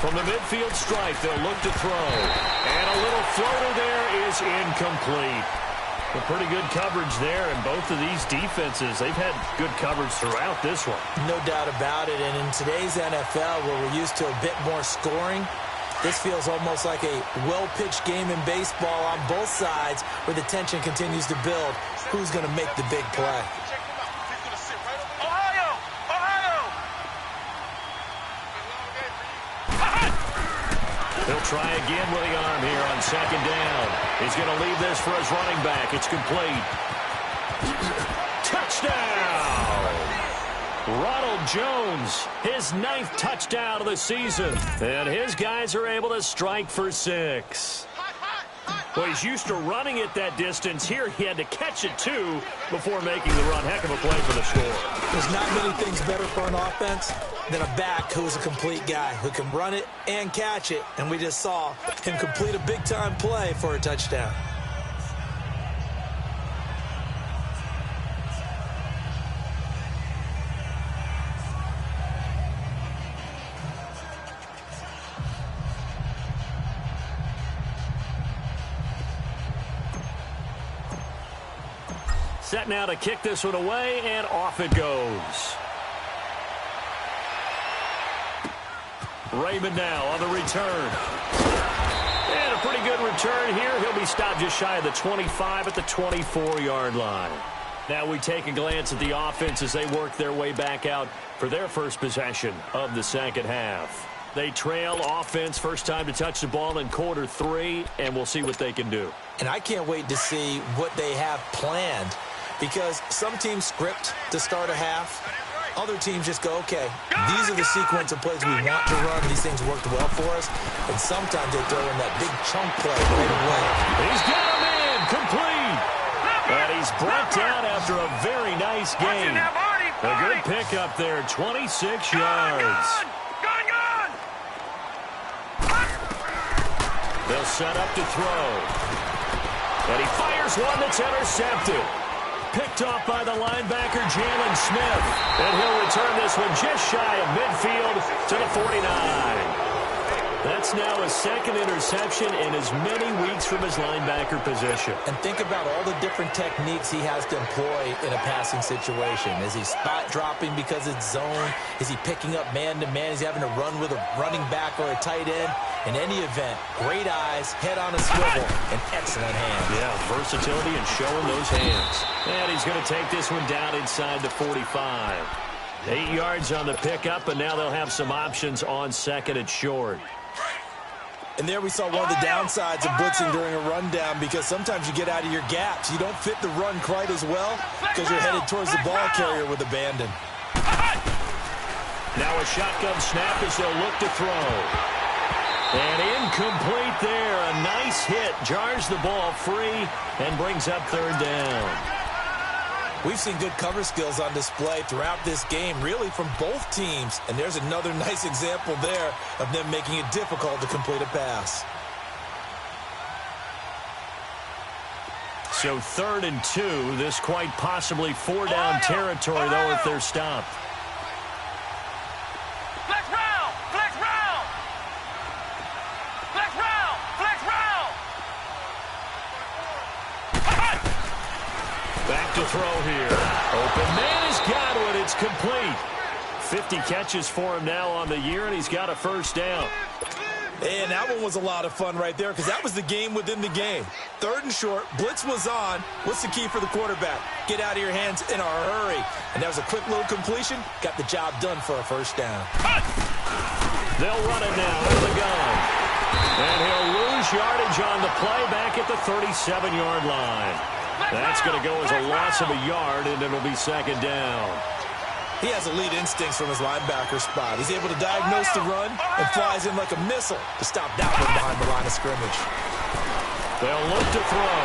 From the midfield stripe, they'll look to throw. And a little floater there is incomplete. A pretty good coverage there, and both of these defenses, they've had good coverage throughout this one. No doubt about it, and in today's NFL, where we're used to a bit more scoring, this feels almost like a well-pitched game in baseball on both sides where the tension continues to build. Who's going to make the big play? He'll try again with the arm here on second down. He's going to leave this for his running back. It's complete. Touchdown! Ronald Jones, his 9th touchdown of the season. And his guys are able to strike for 6. Well, he's used to running it that distance. Here he had to catch it, too, before making the run. Heck of a play for the score. There's not many things better for an offense than a back who's a complete guy who can run it and catch it. And we just saw him complete a big-time play for a touchdown. Set now to kick this one away, and off it goes. Raymond now on the return. And a pretty good return here. He'll be stopped just shy of the 25 at the 24-yard line. Now we take a glance at the offense as they work their way back out for their first possession of the second half. They trail offense, first time to touch the ball in quarter 3, and we'll see what they can do. And I can't wait to see what they have planned, because some teams script to start a half. Other teams just go, okay, these are the sequence of plays we want to run. These things worked well for us. And sometimes they throw in that big chunk play right away. He's got him in, complete. And he's brought down after a very nice game. A good pickup there, 26 yards. They'll set up to throw. And he fires one that's intercepted. Picked off by the linebacker, Jalen Smith. And he'll return this one just shy of midfield to the 49. That's now his second interception in as many weeks from his linebacker position. And think about all the different techniques he has to employ in a passing situation. Is he spot dropping because it's zone? Is he picking up man-to-man? Is he having to run with a running back or a tight end? In any event, great eyes, head on a swivel, and excellent hands. Yeah, versatility and showing those hands. And he's going to take this one down inside the 45. 8 yards on the pickup, and now they'll have some options on second and short. And there we saw one of the downsides of blitzing during a rundown, because sometimes you get out of your gaps. You don't fit the run quite as well because you're headed towards the ball carrier with abandon. Now a shotgun snap as they'll look to throw. And incomplete there. A nice hit. Jars the ball free and brings up third down. We've seen good cover skills on display throughout this game, really from both teams. And there's another nice example there of them making it difficult to complete a pass. So 3rd and 2. This quite possibly 4-down territory, though, if they're stopped. Back to throw here. Open man has got it. It's complete. 50 catches for him now on the year, and he's got a first down. And that one was a lot of fun right there, because that was the game within the game. 3rd and short, blitz was on. What's the key for the quarterback? Get out of your hands in a hurry. And that was a quick little completion. Got the job done for a first down. They'll run it now out of the gun. And he'll lose yardage on the play back at the 37-yard line. That's going to go as a loss of a yard, and it'll be second down. He has elite instincts from his linebacker spot. He's able to diagnose the run and flies in like a missile to stop that one behind the line of scrimmage. They'll look to throw,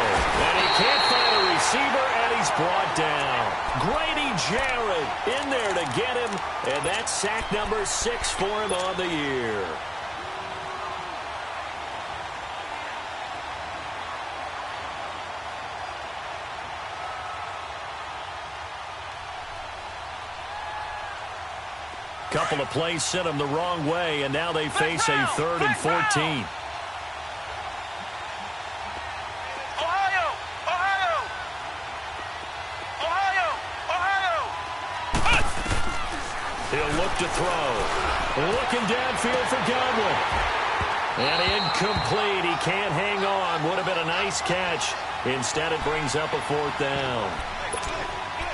and he can't find a receiver, and he's brought down. Grady Jarrett in there to get him, and that's sack number 6 for him on the year. Couple of plays sent them the wrong way, and now they face a 3rd and 14. He'll look to throw. Looking downfield for Godwin. And incomplete. He can't hang on. Would have been a nice catch. Instead, it brings up a 4th down.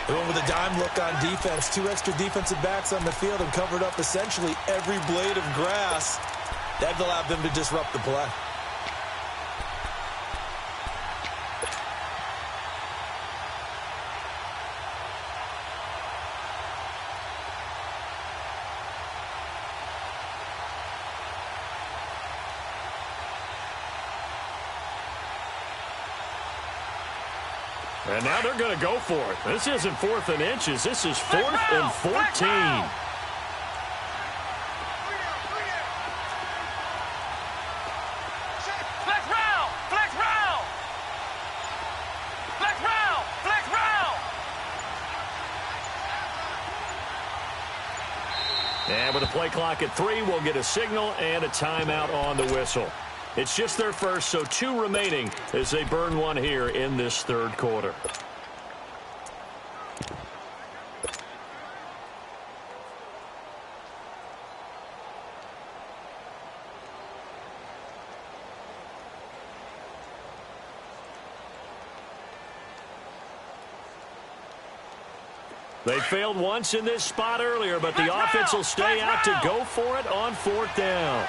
Going with a dime look on defense. 2 extra defensive backs on the field and covered up essentially every blade of grass. That allowed them to disrupt the play. And now they're going to go for it. This isn't 4th and inches. This is 4th and 14. And with the play clock at 3, we'll get a signal and a timeout on the whistle. It's just their first, so 2 remaining as they burn one here in this 3rd quarter. They failed once in this spot earlier, but the offense will stay out to go for it on 4th down.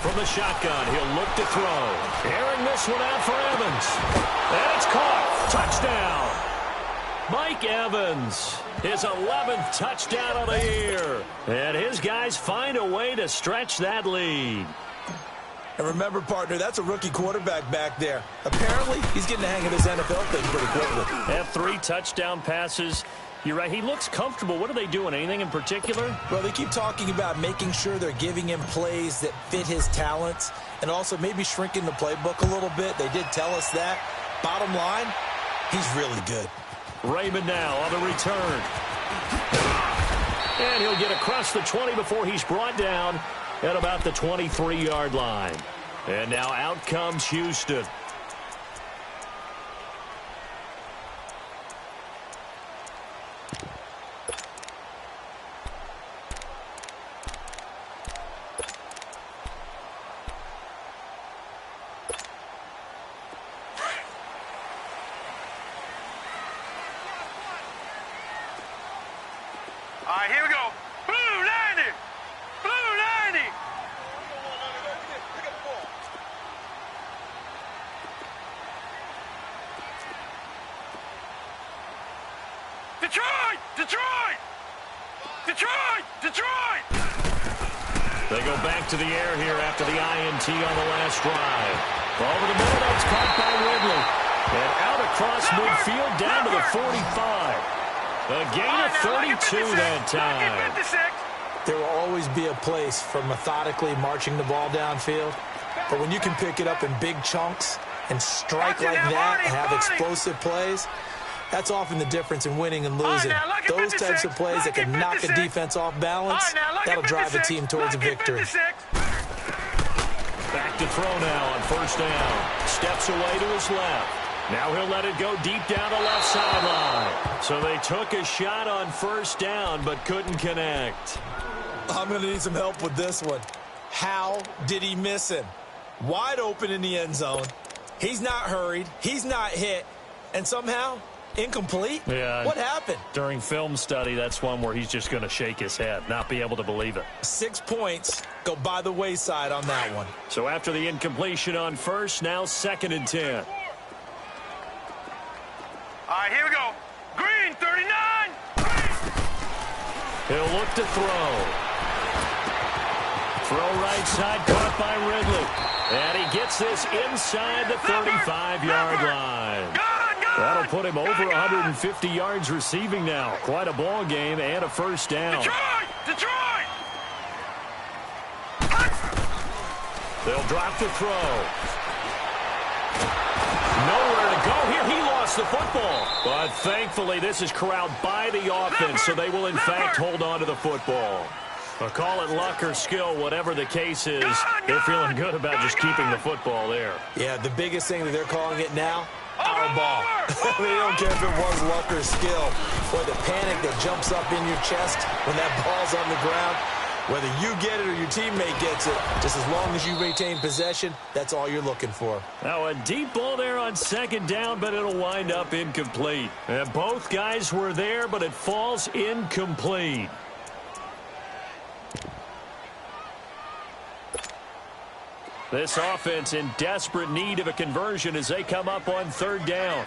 From the shotgun, he'll look to throw. Airing this one out for Evans. And it's caught. Touchdown. Mike Evans, his 11th touchdown of the year. And his guys find a way to stretch that lead. And remember, partner, that's a rookie quarterback back there. Apparently, he's getting the hang of this NFL thing pretty quickly. Have 3 touchdown passes. You're right. He looks comfortable. What are they doing? Anything in particular? Well, they keep talking about making sure they're giving him plays that fit his talents and also maybe shrinking the playbook a little bit. They did tell us that. Bottom line, he's really good. Raymond now on the return. And he'll get across the 20 before he's brought down at about the 23-yard line. And now out comes Houston. All right, here we go. Blue 90. Blue 90. Detroit! Detroit! Detroit! Detroit! They go back to the air here after the INT on the last drive. Over the middle, that's caught by Ridley. And out across midfield down to the 45. A gain of 32 that time. There will always be a place for methodically marching the ball downfield. But when you can pick it up in big chunks and strike like that and have explosive plays, that's often the difference in winning and losing. Those types of plays that can knock a defense off balance, that'll drive a team towards a victory. Back to throw now on 1st down. Steps away to his left. Now he'll let it go deep down the left sideline. So they took a shot on 1st down but couldn't connect. I'm going to need some help with this one. How did he miss him? Wide open in the end zone. He's not hurried. He's not hit. And somehow, incomplete? Yeah. What happened? During film study, that's one where he's just going to shake his head, not be able to believe it. 6 points go by the wayside on that one. So after the incompletion on 1st, now 2nd and 10. All right, here we go. Green, 39. Green. He'll look to throw. Throw right side, caught by Ridley. And he gets this inside the 35-yard line. That'll put him over 150 yards receiving now. Quite a ball game and a first down. Detroit! They'll drop the throw. Nowhere to go here. He lost the football. But thankfully, this is corralled by the offense, so they will, in fact, hold on to the football. I'll call it luck or skill, whatever the case is. They're feeling good about just keeping the football there. Yeah, the biggest thing that they're calling it now, our ball. I mean, they don't care if it was luck or skill. Or the panic that jumps up in your chest when that ball's on the ground. Whether you get it or your teammate gets it, just as long as you retain possession, that's all you're looking for. Now a deep ball there on second down, but it'll wind up incomplete. And both guys were there, but it falls incomplete. This offense in desperate need of a conversion as they come up on third down.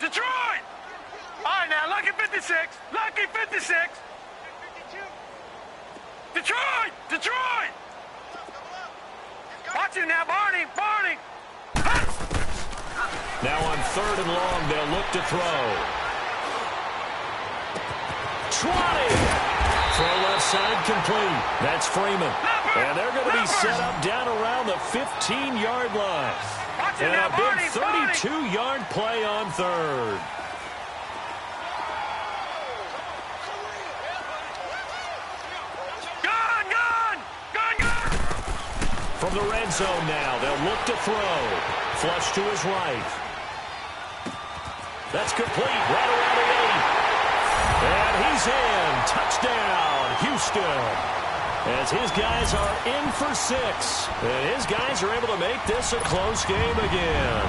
Detroit! All right, now, lucky 56. Lucky 56. Detroit! Watch him now, Barney. Now on third and long, they'll look to throw. 20. Throw left side complete. That's Freeman. And they're going to be set up down around the 15-yard line. And a big 32-yard play on third. Gun! From the red zone now, they'll look to throw. Flush to his right. That's complete. Right around the 8. And he's in. Touchdown, Houston. As his guys are in for 6. And his guys are able to make this a close game again.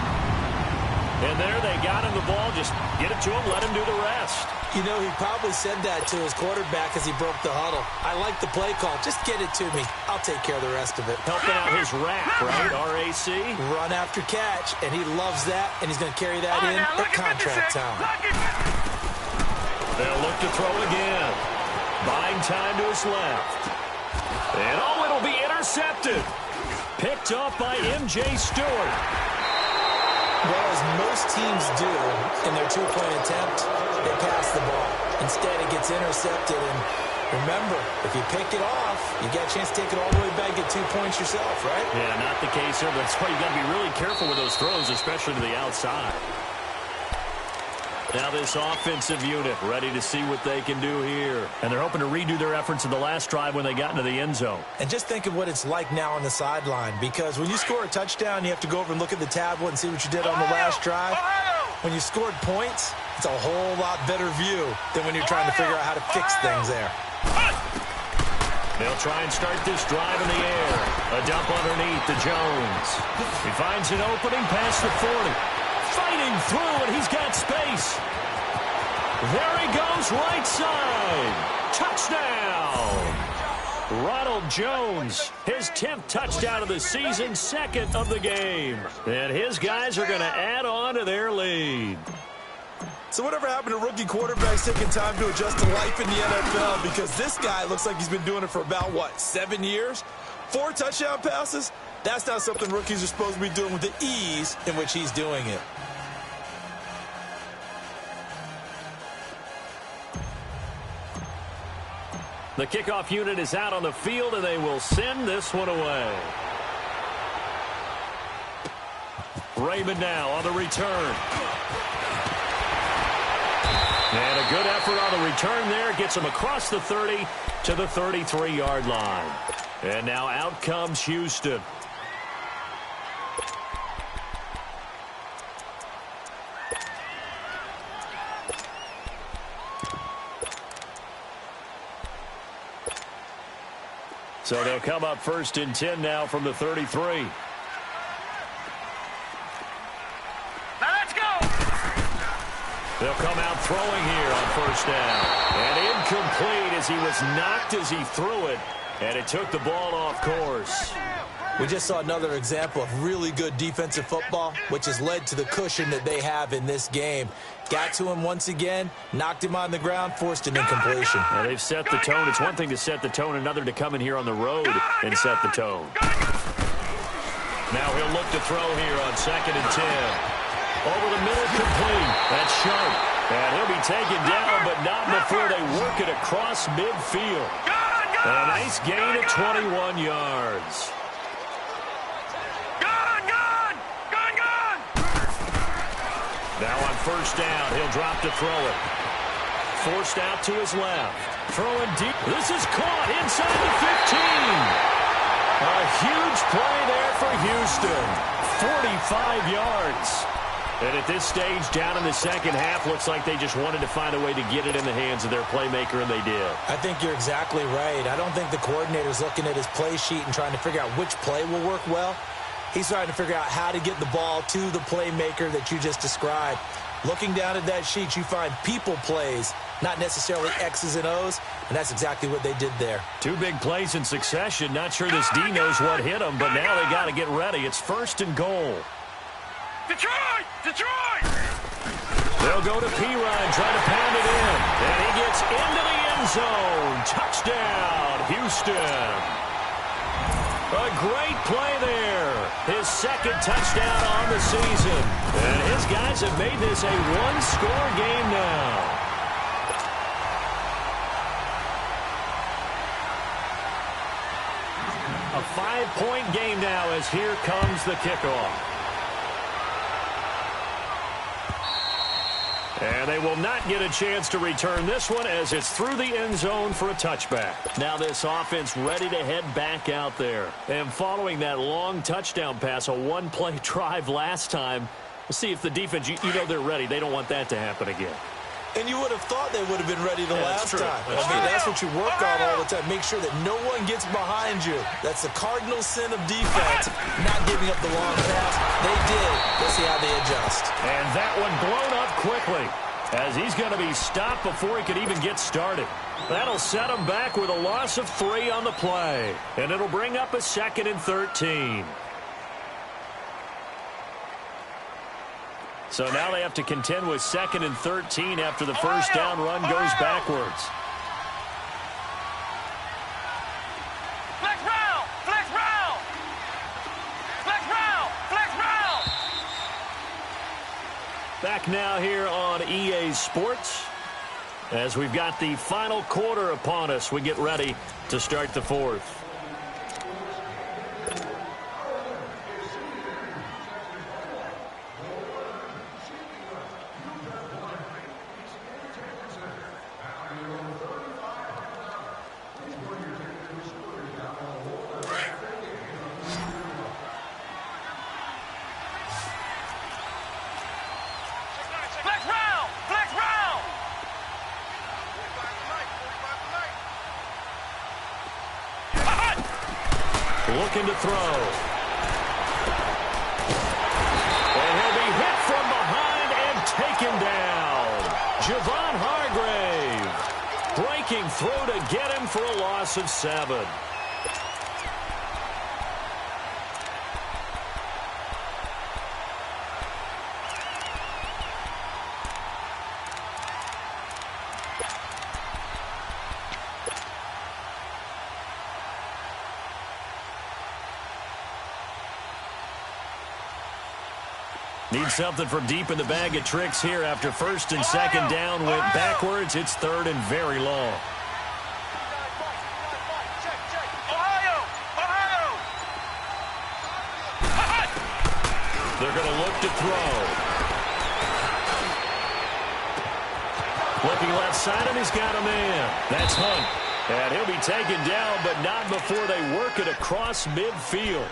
And there they got him the ball. Just get it to him, let him do the rest. You know, he probably said that to his quarterback as he broke the huddle. I like the play call. Just get it to me. I'll take care of the rest of it. Helping out his rack, right? RAC. Run after catch, and he loves that, and he's going to carry that in at contract time. They'll look to throw again. Buying time to his left. And it'll be intercepted. Picked off by M.J. Stewart. Well, as most teams do in their two-point attempt, they pass the ball. Instead, it gets intercepted. And remember, if you pick it off, you got a chance to take it all the way back, get 2 points yourself, right? Yeah, not the case here. That's why you got to be really careful with those throws, especially to the outside. Now this offensive unit ready to see what they can do here. And they're hoping to redo their efforts in the last drive when they got into the end zone. And just think of what it's like now on the sideline, because when you score a touchdown, you have to go over and look at the tablet and see what you did on the last drive. When you scored points, it's a whole lot better view than when you're trying to figure out how to fix things there. They'll try and start this drive in the air. A dump underneath to Jones. He finds an opening past the 40. Fighting through, and he's got space. There he goes, right side. Touchdown. Ronald Jones, his 10th touchdown of the season, 2nd of the game. And his guys are going to add on to their lead. So whatever happened to rookie quarterbacks taking time to adjust to life in the NFL? Because this guy looks like he's been doing it for about, 7 years? 4 touchdown passes? That's not something rookies are supposed to be doing with the ease in which he's doing it. The kickoff unit is out on the field, and they will send this one away. Raymond now on the return. And a good effort on the return there. Gets him across the 30 to the 33-yard line. And now out comes Houston. So they'll come up 1st and 10 now from the 33. Now let's go. They'll come out throwing here on 1st down. And incomplete as he was knocked as he threw it. And it took the ball off course. We just saw another example of really good defensive football, which has led to the cushion that they have in this game. Got to him once again, knocked him on the ground, forced an incompletion. Now they've set the tone. It's one thing to set the tone, another to come in here on the road and set the tone. Now he'll look to throw here on 2nd and 10. Over the middle, complete. That's sharp. And he'll be taken down, but not before they work it across midfield. And a nice gain of 21 yards. Now on 1st down, he'll drop to throw it. Forced out to his left. Throwing deep. This is caught inside the 15. A huge play there for Houston. 45 yards. And at this stage, down in the second half, looks like they just wanted to find a way to get it in the hands of their playmaker, and they did. I think you're exactly right. I don't think the coordinator's looking at his play sheet and trying to figure out which play will work well. He's trying to figure out how to get the ball to the playmaker that you just described. Looking down at that sheet, you find people plays, not necessarily X's and O's, and that's exactly what they did there. 2 big plays in succession. Not sure this D knows what hit him, but now they got to get ready. It's 1st and goal. Detroit! Detroit! They'll go to P-Ryan, try to pound it in. And he gets into the end zone. Touchdown, Houston. A great play there. His 2nd touchdown on the season. And his guys have made this a 1-score game now. A 5-point game now as here comes the kickoff. And they will not get a chance to return this one as it's through the end zone for a touchback. Now this offense ready to head back out there. And following that long touchdown pass, a 1-play drive last time, we'll see if the defense, you know they're ready. They don't want that to happen again. And you would have thought they would have been ready the last time. That's that's what you work on all the time. Make sure that no one gets behind you. That's the cardinal sin of defense, not giving up the long pass. They did. Let's see how they adjust. And that one blown up quickly as he's going to be stopped before he could even get started. That'll set him back with a loss of 3 on the play. And it'll bring up a 2nd and 13. So now they have to contend with 2nd and 13 after the 1st down run goes backwards. Flex round! Flex round! Flex round! Flex round! Back now here on EA Sports. As we've got the final quarter upon us, we get ready to start the 4th. Looking to throw. And he'll be hit from behind and taken down. Javon Hargrave breaking through to get him for a loss of 7. Need something from deep in the bag of tricks here after 1st and 2nd down went backwards. It's 3rd and very long. They're going to look to throw. Looking left side, and he's got a man. That's Hunt. And he'll be taken down, but not before they work it across midfield.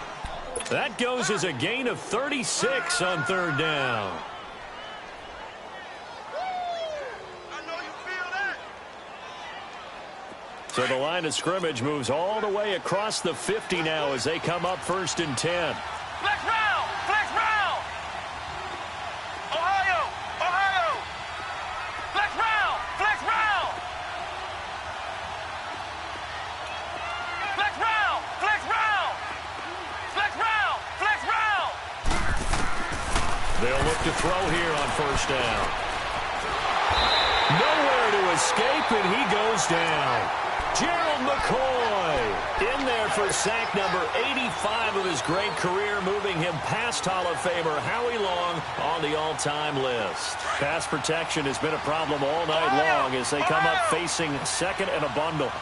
That goes as a gain of 36 on 3rd down. So the line of scrimmage moves all the way across the 50 now as they come up 1st and 10. Flex round! Flex round! Ohio! Ohio! Flex round! Flex round! Flex round! Flex round! They'll look to throw here on first down. Nowhere to escape, and he goes down. Gerald McCoy in there for sack number 85 of his great career, moving him past Hall of Famer Howie Long on the all-time list. Pass protection has been a problem all night long as they come up facing second and a bundle.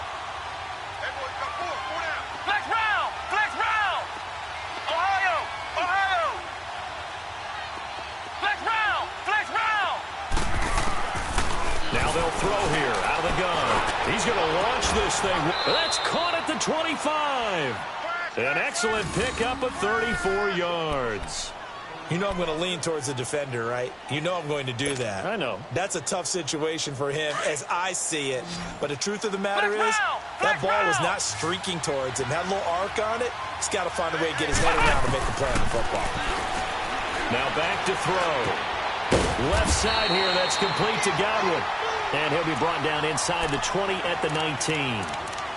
Flex round! Flex round! Ohio! Ohio! Flex round! Flex round! Now they'll throw here out of the gun. He's going to launch this thing. That's caught at the 25. An excellent pickup of 34 yards. You know I'm going to lean towards the defender, right? You know I'm going to do that. I know. That's a tough situation for him as I see it. But the truth of the matter is, that ball was not streaking towards him. Had a little arc on it. He's got to find a way to get his head around and make a play on the football. Now back to throw. Left side here, that's complete to Godwin. And he'll be brought down inside the 20 at the 19.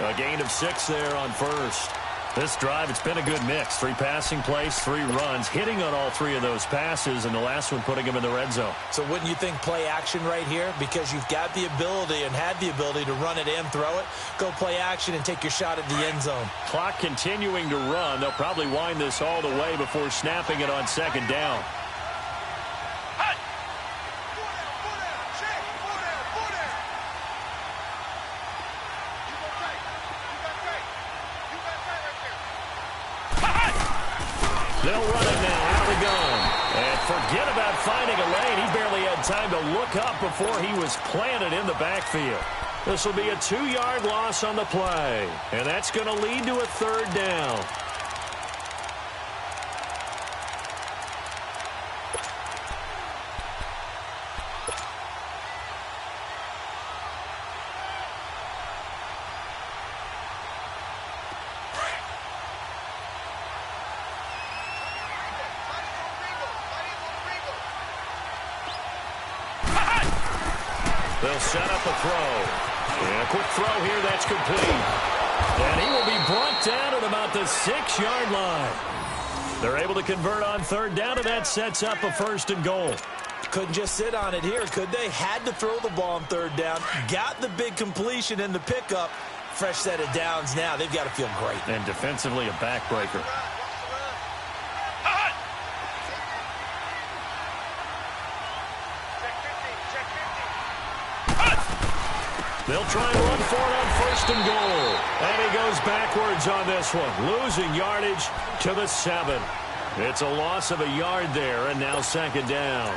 A gain of 6 there on first. This drive, it's been a good mix. 3 passing plays, 3 runs, hitting on all 3 of those passes, and the last one putting him in the red zone. So wouldn't you think play action right here? Because you've got the ability and had the ability to run it and throw it. Go play action and take your shot at the end zone. Clock continuing to run. They'll probably wind this all the way before snapping it on second down. They'll run it now out of the gun. And forget about finding a lane. He barely had time to look up before he was planted in the backfield. This will be a 2-yard loss on the play. And that's going to lead to a 3rd down. They'll set up a throw. And a quick throw here, that's complete. And he will be brought down at about the 6-yard line. They're able to convert on 3rd down, and that sets up a 1st and goal. Couldn't just sit on it here, could they? Had to throw the ball on 3rd down. Got the big completion in the pickup. Fresh set of downs now. They've got to feel great. And defensively, a backbreaker. They'll try and run for it on 1st and goal. And he goes backwards on this one, losing yardage to the 7. It's a loss of a yard there, and now 2nd down.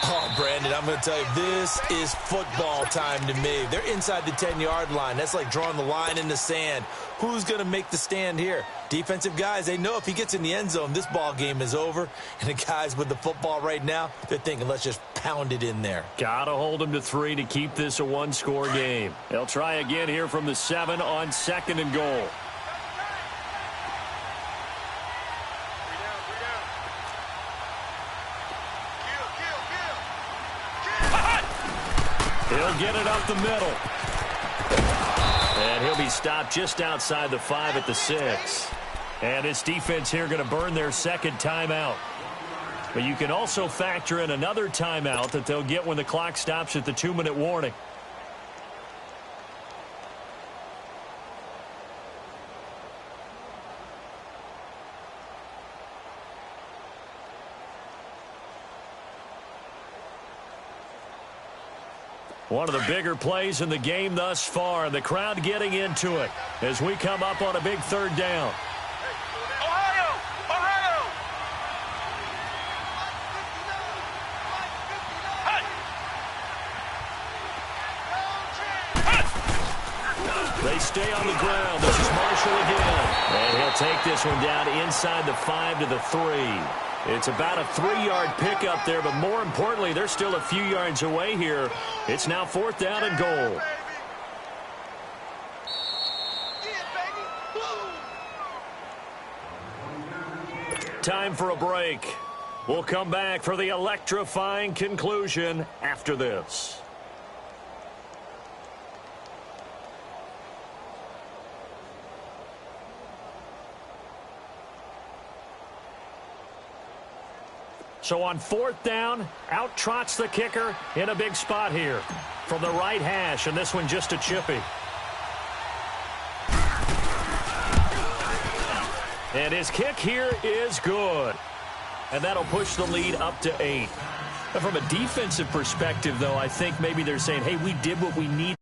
Oh, Brandon, I'm going to tell you, this is football time to me. They're inside the 10-yard line. That's like drawing the line in the sand. Who's going to make the stand here? Defensive guys, they know if he gets in the end zone, this ball game is over. And the guys with the football right now, they're thinking, let's just pound it in there. Got to hold him to 3 to keep this a 1-score game. They'll try again here from the 7 on 2nd and goal. He'll get it up the middle. And he'll be stopped just outside the 5 at the 6. And this defense here going to burn their 2nd timeout. But you can also factor in another timeout that they'll get when the clock stops at the 2-minute warning. One of the bigger plays in the game thus far. The crowd getting into it as we come up on a big 3rd down. Ohio! Ohio! They stay on the ground. This is Marshall again. And he'll take this one down inside the 5 to the 3. It's about a 3-yard pickup there, but more importantly, they're still a few yards away here. It's now 4th down and goal. Time for a break. We'll come back for the electrifying conclusion after this. So on 4th down, out trots the kicker in a big spot here from the right hash, and this one just a chippy. And his kick here is good. And that'll push the lead up to 8. And from a defensive perspective, though, I think maybe they're saying, hey, we did what we need.